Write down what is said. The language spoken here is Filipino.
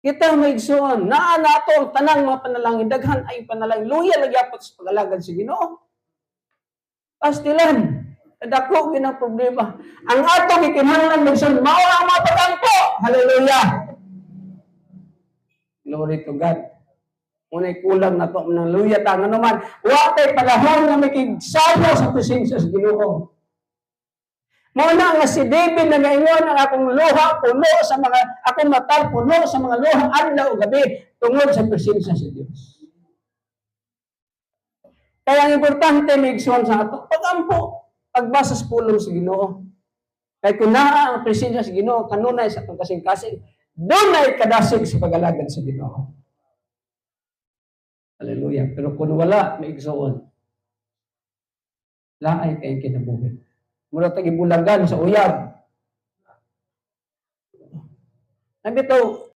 Kita maigsoon, naa nato tanang mga panalangin, daghan ay panalangin, luya nagyapot sa pagalagad sa Ginoo. Pastilan, dako ginang problema. Ang ato gikinahanglan minsan mao ang mga pagampo. Hallelujah. Glory to God. Unay kulang na to ng luya ta nga naman, wa tay panahon nga makigsalo sa presensya sa Ginoo. Mao na nga si David na ngayon ang akong luha puno sa mga akong mata puno sa mga luha adlaw ug gabi tungod sa presensya sa Dios. Kaya ang importante maigsoon sa ato pagampo, pagbasa sa pulong sa Ginoo. Kay kung naa ang presensya sa Ginoo kanunay sa atong kasing-kasing, dunay kadasig sa pagalagad sa Ginoo. Hallelujah. Pero kung wala maigsoon, laay kay kinabuhi. Mura tagi bulagan sa uyab. Nabitaw